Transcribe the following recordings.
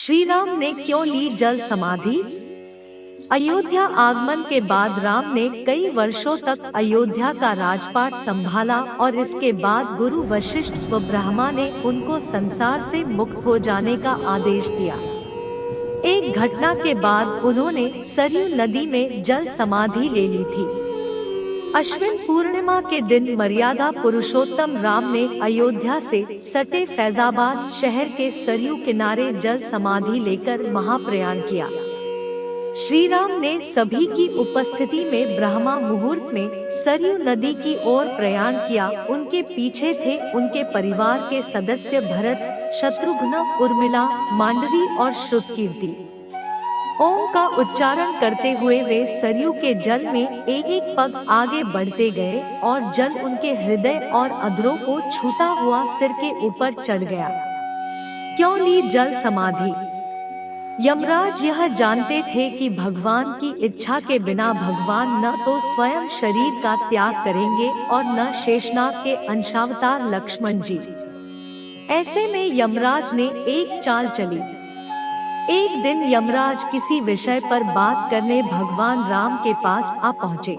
श्री राम ने क्यों ली जल समाधि? अयोध्या आगमन के बाद राम ने कई वर्षों तक अयोध्या का राजपाट संभाला और इसके बाद गुरु वशिष्ठ व ब्रह्मा ने उनको संसार से मुक्त हो जाने का आदेश दिया। एक घटना के बाद उन्होंने सरयू नदी में जल समाधि ले ली थी। अश्विन पूर्णिमा के दिन मर्यादा पुरुषोत्तम राम ने अयोध्या से सटे फैजाबाद शहर के सरयू किनारे जल समाधि लेकर महाप्रयाण किया। श्री राम ने सभी की उपस्थिति में ब्रह्मा मुहूर्त में सरयू नदी की ओर प्रयाण किया। उनके पीछे थे उनके परिवार के सदस्य भरत, शत्रुघ्न, उर्मिला, मांडवी और श्रुतकीर्ति। ओम का उच्चारण करते हुए वे सरयू के जल में एक एक पग आगे बढ़ते गए और जल उनके हृदय और अधरों को छूता हुआ सिर के ऊपर चढ़ गया। क्यों ली जल समाधि? यमराज यह जानते थे कि भगवान की इच्छा के बिना भगवान न तो स्वयं शरीर का त्याग करेंगे और न शेषनाग के अंशावतार लक्ष्मण जी। ऐसे में यमराज ने एक चाल चली। एक दिन यमराज किसी विषय पर बात करने भगवान राम के पास आ पहुँचे।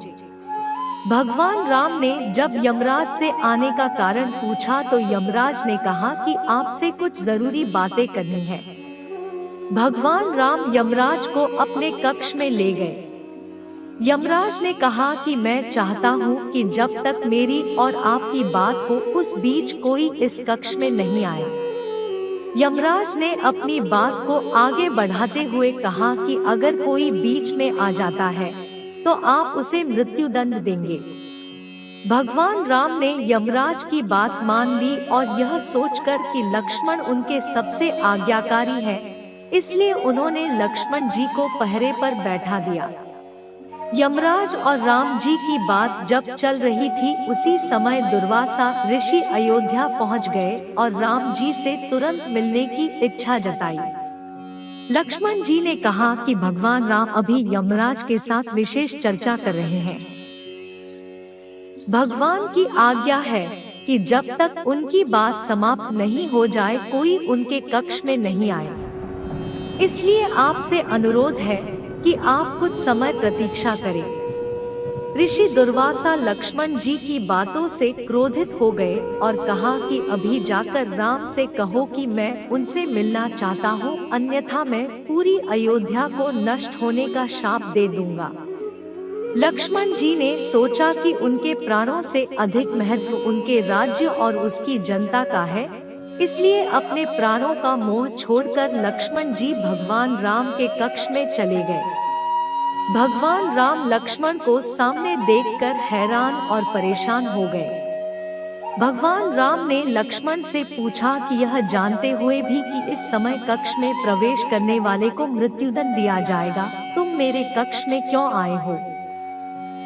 भगवान राम ने जब यमराज से आने का कारण पूछा तो यमराज ने कहा कि आपसे कुछ जरूरी बातें करनी है। भगवान राम यमराज को अपने कक्ष में ले गए। यमराज ने कहा कि मैं चाहता हूँ कि जब तक मेरी और आपकी बात हो उस बीच कोई इस कक्ष में नहीं आए। यमराज ने अपनी बात को आगे बढ़ाते हुए कहा कि अगर कोई बीच में आ जाता है तो आप उसे मृत्युदंड देंगे। भगवान राम ने यमराज की बात मान ली और यह सोचकर कि लक्ष्मण उनके सबसे आज्ञाकारी है, इसलिए उन्होंने लक्ष्मण जी को पहरे पर बैठा दिया। यमराज और राम जी की बात जब चल रही थी उसी समय दुर्वासा ऋषि अयोध्या पहुंच गए और राम जी से तुरंत मिलने की इच्छा जताई। लक्ष्मण जी ने कहा कि भगवान राम अभी यमराज के साथ विशेष चर्चा कर रहे हैं। भगवान की आज्ञा है कि जब तक उनकी बात समाप्त नहीं हो जाए कोई उनके कक्ष में नहीं आए, इसलिए आपसे अनुरोध है कि आप कुछ समय प्रतीक्षा करें। ऋषि दुर्वासा लक्ष्मण जी की बातों से क्रोधित हो गए और कहा कि अभी जाकर राम से कहो कि मैं उनसे मिलना चाहता हूँ, अन्यथा मैं पूरी अयोध्या को नष्ट होने का शाप दे दूंगा। लक्ष्मण जी ने सोचा कि उनके प्राणों से अधिक महत्व उनके राज्य और उसकी जनता का है, इसलिए अपने प्राणों का मोह छोड़कर लक्ष्मण जी भगवान राम के कक्ष में चले गए। भगवान राम लक्ष्मण को सामने देखकर हैरान और परेशान हो गए। भगवान राम ने लक्ष्मण से पूछा कि यह जानते हुए भी कि इस समय कक्ष में प्रवेश करने वाले को मृत्युदंड दिया जाएगा, तुम मेरे कक्ष में क्यों आए हो?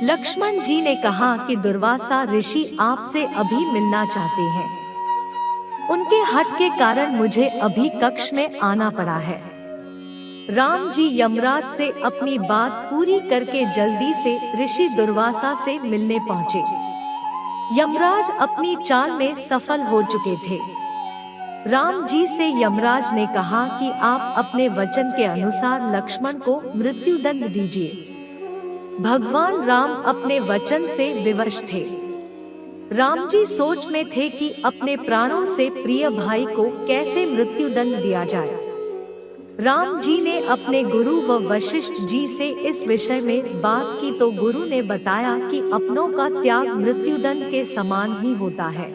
लक्ष्मण जी ने कहा कि दुर्वासा ऋषि आपसे अभी मिलना चाहते हैं। उनके हठ के कारण मुझे अभी कक्ष में आना पड़ा है। राम जी यमराज से अपनी बात पूरी करके जल्दी से ऋषि दुर्वासा से मिलने पहुँचे। यमराज अपनी चाल में सफल हो चुके थे। राम जी से यमराज ने कहा कि आप अपने वचन के अनुसार लक्ष्मण को मृत्युदंड दीजिए। भगवान राम अपने वचन से विवश थे। राम जी सोच में थे कि अपने प्राणों से प्रिय भाई को कैसे मृत्युदंड दिया जाए। राम जी ने अपने गुरु व वशिष्ठ जी से इस विषय में बात की तो गुरु ने बताया कि अपनों का त्याग मृत्युदंड के समान ही होता है,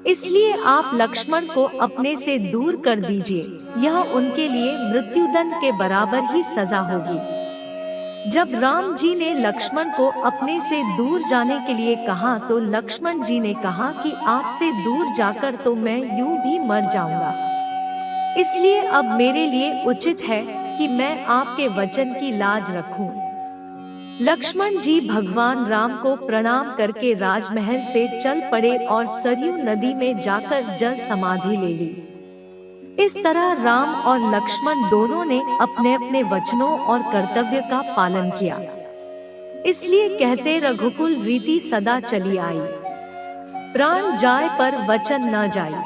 इसलिए आप लक्ष्मण को अपने से दूर कर दीजिए, यह उनके लिए मृत्युदंड के बराबर ही सजा होगी। जब राम जी ने लक्ष्मण को अपने से दूर जाने के लिए कहा तो लक्ष्मण जी ने कहा कि आपसे दूर जाकर तो मैं यूं भी मर जाऊंगा, इसलिए अब मेरे लिए उचित है कि मैं आपके वचन की लाज रखूं। लक्ष्मण जी भगवान राम को प्रणाम करके राजमहल से चल पड़े और सरयू नदी में जाकर जल समाधि ले ली। इस तरह राम और लक्ष्मण दोनों ने अपने अपने वचनों और कर्तव्य का पालन किया। इसलिए कहते रघुकुल रीति सदा चली आई, प्राण जाए पर वचन न जाए।